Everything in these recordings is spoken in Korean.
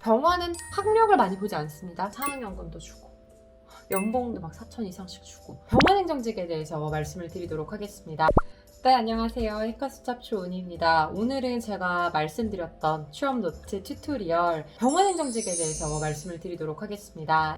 병원은 학력을 많이 보지 않습니다. 사학연금도 주고 연봉도 막 4천 이상씩 주고. 병원 행정직에 대해서 말씀을 드리도록 하겠습니다. 네, 안녕하세요. 해커스잡 조은희입니다. 오늘은 제가 말씀드렸던 취업 노트 튜토리얼 병원 행정직에 대해서 말씀을 드리도록 하겠습니다.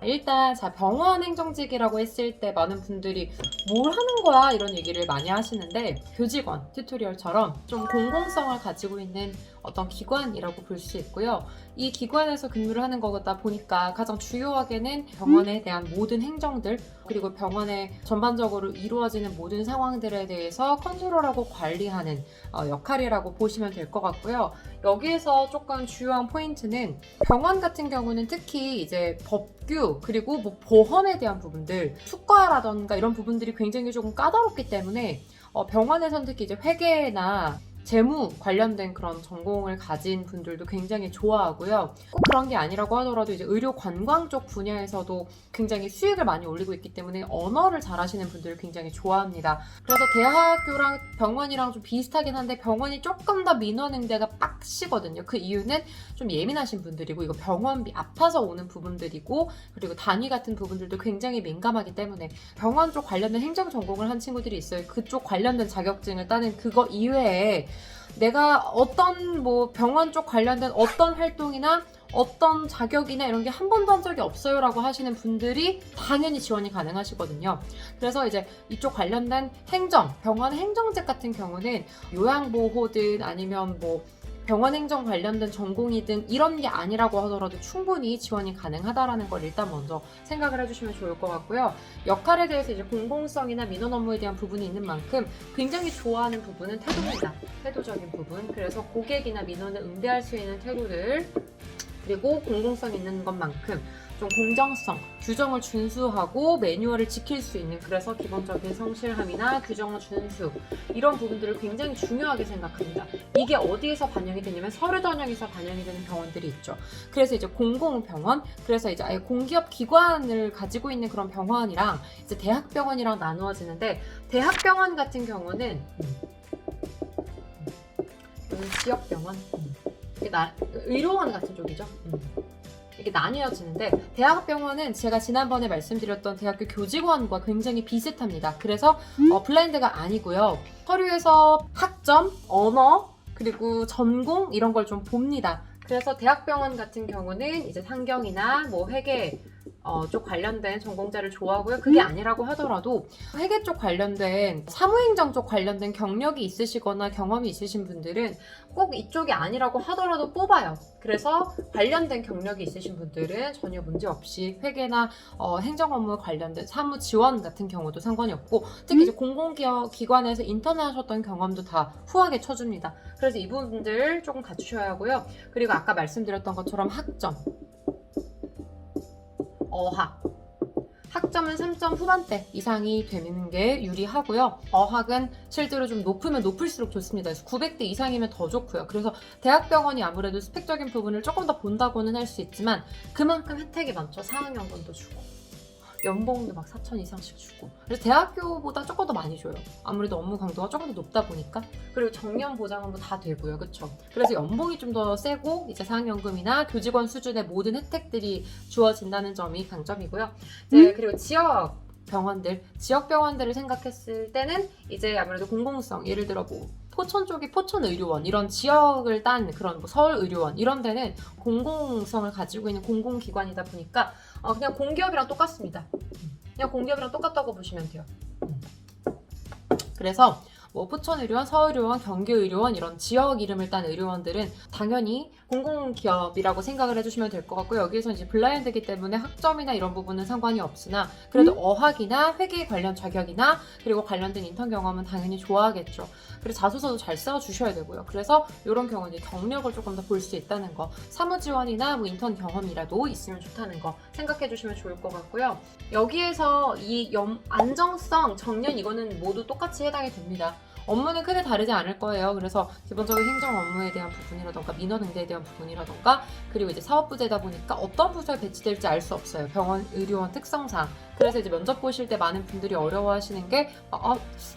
일단 병원 행정직이라고 했을 때 많은 분들이 뭘 하는 거야? 이런 얘기를 많이 하시는데, 교직원 튜토리얼처럼 좀 공공성을 가지고 있는 어떤 기관이라고 볼 수 있고요. 이 기관에서 근무를 하는 거다 보니까 가장 주요하게는 병원에 대한 모든 행정들, 그리고 병원에 전반적으로 이루어지는 모든 상황들에 대해서 컨트롤하고 관리하는 역할이라고 보시면 될 것 같고요. 여기에서 조금 주요한 포인트는, 병원 같은 경우는 특히 이제 법규 그리고 뭐 보험에 대한 부분들, 수가라던가 이런 부분들이 굉장히 조금 까다롭기 때문에 병원에서는 특히 이제 회계나 재무 관련된 그런 전공을 가진 분들도 굉장히 좋아하고요. 꼭 그런 게 아니라고 하더라도 이제 의료 관광 쪽 분야에서도 굉장히 수익을 많이 올리고 있기 때문에 언어를 잘하시는 분들을 굉장히 좋아합니다. 그래서 대학교랑 병원이랑 좀 비슷하긴 한데, 병원이 조금 더 민원응대가 빡시거든요. 그 이유는 좀 예민하신 분들이고, 이거 병원비 아파서 오는 부분들이고, 그리고 단위 같은 부분들도 굉장히 민감하기 때문에 병원 쪽 관련된 행정 전공을 한 친구들이 있어요. 그쪽 관련된 자격증을 따는 그거 이외에 내가 어떤 병원 쪽 관련된 어떤 활동이나 어떤 자격이나 이런 게 한 번도 한 적이 없어요 라고 하시는 분들이 당연히 지원이 가능하시거든요. 그래서 이제 이쪽 관련된 행정, 병원 행정직 같은 경우는 요양보호든 아니면 병원 행정 관련된 전공이든 이런 게 아니라고 하더라도 충분히 지원이 가능하다라는 걸 일단 먼저 생각을 해주시면 좋을 것 같고요. 역할에 대해서 이제 공공성이나 민원 업무에 대한 부분이 있는 만큼 굉장히 좋아하는 부분은 태도입니다. 태도적인 부분. 그래서 고객이나 민원을 응대할 수 있는 태도들, 그리고 공공성 있는 것만큼 좀 공정성, 규정을 준수하고 매뉴얼을 지킬 수 있는, 그래서 기본적인 성실함이나 규정을 준수, 이런 부분들을 굉장히 중요하게 생각합니다. 이게 어디에서 반영이 되냐면 서류 전형에서 반영이 되는 병원들이 있죠. 그래서 이제 공공병원, 그래서 이제 아예 공기업 기관을 가지고 있는 그런 병원이랑 이제 대학병원이랑 나누어지는데, 대학병원 같은 경우는 지역병원, 의료원 같은 쪽이죠. 이게 나뉘어지는데, 대학병원은 제가 지난번에 말씀드렸던 대학교 교직원과 굉장히 비슷합니다. 그래서 블라인드가 아니고요. 서류에서 학점, 언어, 그리고 전공 이런 걸 좀 봅니다. 그래서 대학병원 같은 경우는 이제 상경이나 회계 쪽 관련된 전공자를 좋아하고요. 그게 아니라고 하더라도 회계 쪽 관련된, 사무행정 쪽 관련된 경력이 있으시거나 경험이 있으신 분들은 꼭 이쪽이 아니라고 하더라도 뽑아요. 그래서 관련된 경력이 있으신 분들은 전혀 문제 없이 회계나 행정 업무 관련된 사무 지원 같은 경우도 상관이 없고, 특히 이제 공공기업 기관에서 인턴을 하셨던 경험도 다 후하게 쳐줍니다. 그래서 이 부분들 조금 갖추셔야 하고요. 그리고 아까 말씀드렸던 것처럼 학점, 어학. 학점은 3점 후반대 이상이 되는 게 유리하고요. 어학은 실제로 좀 높으면 높을수록 좋습니다. 그래서 900대 이상이면 더 좋고요. 그래서 대학병원이 아무래도 스펙적인 부분을 조금 더 본다고는 할 수 있지만 그만큼 혜택이 많죠. 사학연금도 주고 연봉도 막 4천 이상씩 주고. 그래서 대학교보다 조금 더 많이 줘요. 아무래도 업무 강도가 조금 더 높다 보니까. 그리고 정년 보장은 다 되고요. 그쵸? 그래서 연봉이 좀 더 세고, 이제 사학연금이나 교직원 수준의 모든 혜택들이 주어진다는 점이 강점이고요. 이제 그리고 지역 병원들을 생각했을 때는 이제 아무래도 공공성, 예를 들어 포천 쪽이 포천의료원, 이런 지역을 딴 그런 서울의료원, 이런 데는 공공성을 가지고 있는 공공기관이다 보니까 그냥 공기업이랑 똑같습니다. 그냥 공기업이랑 똑같다고 보시면 돼요. 그래서 포천의료원, 서울의료원, 경기의료원, 이런 지역 이름을 딴 의료원들은 당연히 공공기업이라고 생각을 해주시면 될 것 같고요. 여기에서 이제 블라인드이기 때문에 학점이나 이런 부분은 상관이 없으나, 그래도 어학이나 회계 관련 자격이나 그리고 관련된 인턴 경험은 당연히 좋아하겠죠. 그리고 자소서도 잘 써주셔야 되고요. 그래서 이런 경우는 경력을 조금 더 볼 수 있다는 거, 사무지원이나 인턴 경험이라도 있으면 좋다는 거 생각해 주시면 좋을 것 같고요. 여기에서 이 안정성, 정년, 이거는 모두 똑같이 해당이 됩니다. 업무는 크게 다르지 않을 거예요. 그래서 기본적인 행정 업무에 대한 부분이라던가 민원 응대에 대한 부분이라던가, 그리고 이제 사업부제다 보니까 어떤 부서에 배치될지 알 수 없어요. 병원, 의료원 특성상. 그래서 이제 면접 보실 때 많은 분들이 어려워하시는 게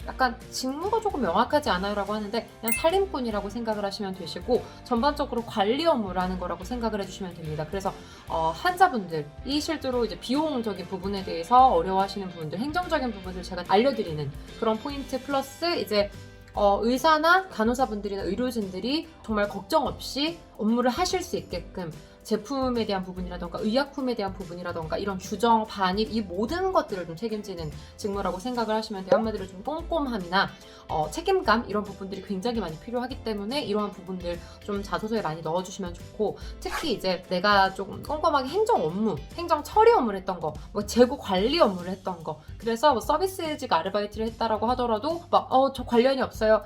약간 직무가 조금 명확하지 않아요 라고 하는데 그냥 살림꾼이라고 생각을 하시면 되시고 전반적으로 관리 업무를 하는 거라고 생각을 해주시면 됩니다. 그래서 환자분들이 실제로 이제 비용적인 부분에 대해서 어려워하시는 부분들, 행정적인 부분을 제가 알려드리는 그런 포인트 플러스 이제 의사나 간호사분들이나 의료진들이 정말 걱정 없이 업무를 하실 수 있게끔 제품에 대한 부분이라던가 의약품에 대한 부분이라던가 이런 규정, 반입 이 모든 것들을 좀 책임지는 직무라고 생각을 하시면 돼요. 한마디로 좀 꼼꼼함이나 책임감 이런 부분들이 굉장히 많이 필요하기 때문에 이러한 부분들 좀 자소서에 많이 넣어주시면 좋고 특히 이제 내가 조금 꼼꼼하게 행정 업무, 행정 처리 업무를 했던 거, 뭐 재고 관리 업무를 했던 거 그래서 뭐 서비스직 아르바이트를 했다라고 하더라도 막 저 관련이 없어요.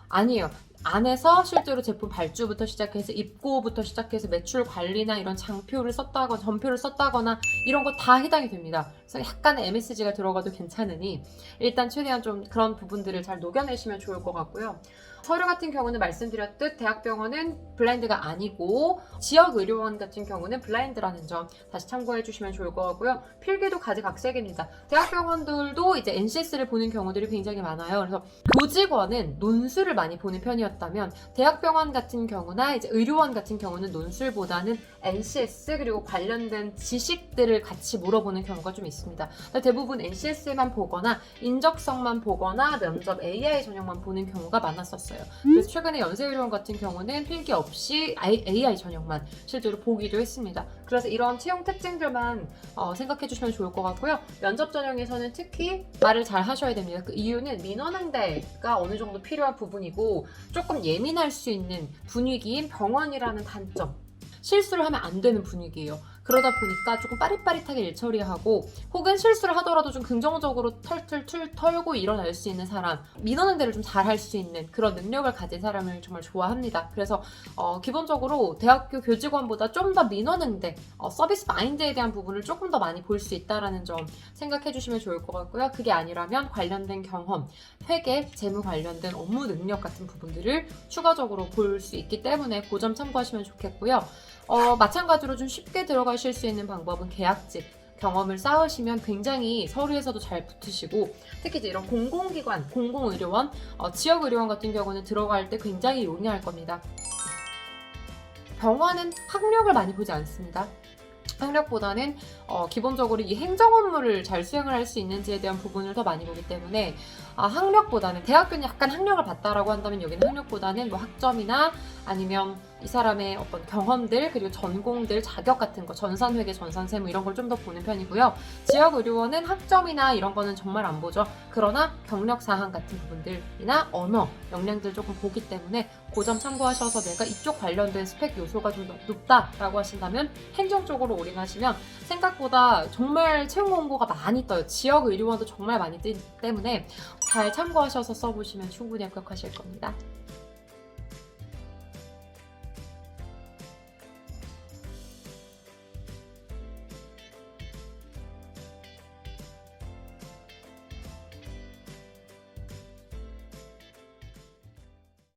아니에요. 안에서 실제로 제품 발주부터 시작해서 입고부터 시작해서 매출 관리나 이런 장표를 썼다거나 전표를 썼다거나 이런 거 다 해당이 됩니다. 그래서 약간의 MSG가 들어가도 괜찮으니 일단 최대한 좀 그런 부분들을 잘 녹여내시면 좋을 것 같고요. 서류 같은 경우는 말씀드렸듯 대학병원은 블라인드가 아니고 지역의료원 같은 경우는 블라인드라는 점 다시 참고해 주시면 좋을 것 같고요. 필기도 가지각색입니다. 대학병원들도 이제 NCS를 보는 경우들이 굉장히 많아요. 그래서 교직원은 논술을 많이 보는 편이었다면 대학병원 같은 경우나 이제 의료원 같은 경우는 논술보다는 NCS 그리고 관련된 지식들을 같이 물어보는 경우가 좀 있습니다. 대부분 NCS만 보거나 인적성만 보거나 면접 AI 전형만 보는 경우가 많았었어요. 그래서 최근에 연세의료원 같은 경우는 필기 없이 AI 전형만 실제로 보기도 했습니다. 그래서 이런 채용 특징들만 생각해 주시면 좋을 것 같고요. 면접 전형에서는 특히 말을 잘 하셔야 됩니다. 그 이유는 민원응대가 어느 정도 필요한 부분이고 조금 예민할 수 있는 분위기인 병원이라는 단점, 실수를 하면 안 되는 분위기예요. 그러다 보니까 조금 빠릿빠릿하게 일 처리하고 혹은 실수를 하더라도 좀 긍정적으로 털털 털고 일어날 수 있는 사람, 민원응대를 좀 잘할 수 있는 그런 능력을 가진 사람을 정말 좋아합니다. 그래서 기본적으로 대학교 교직원보다 좀 더 민원응대, 서비스 마인드에 대한 부분을 조금 더 많이 볼 수 있다는 점 생각해 주시면 좋을 것 같고요. 그게 아니라면 관련된 경험, 회계, 재무 관련된 업무 능력 같은 부분들을 추가적으로 볼 수 있기 때문에 그 점 참고하시면 좋겠고요. 마찬가지로 좀 쉽게 들어가실 수 있는 방법은 계약직 경험을 쌓으시면 굉장히 서류에서도 잘 붙으시고 특히 이제 이런 공공기관, 공공의료원, 지역의료원 같은 경우는 들어갈 때 굉장히 용이할 겁니다. 병원은 학력을 많이 보지 않습니다. 학력보다는 기본적으로 이 행정 업무를 잘 수행을 할 수 있는지에 대한 부분을 더 많이 보기 때문에 학력보다는 대학교는 약간 학력을 봤다라고 한다면 여기는 학력보다는 뭐 학점이나 아니면 이 사람의 어떤 경험들 그리고 전공들 자격 같은 거 전산회계, 전산세무 이런 걸 좀 더 보는 편이고요. 지역의료원은 학점이나 이런 거는 정말 안 보죠. 그러나 경력사항 같은 부분들이나 언어, 역량들 조금 보기 때문에 그 점 참고하셔서 내가 이쪽 관련된 스펙 요소가 좀 높다라고 하신다면 행정 쪽으로 올인하시면 생각보다 정말 채용 공고가 많이 떠요. 지역의료원도 정말 많이 뜨기 때문에 잘 참고하셔서 써보시면 충분히 합격하실 겁니다.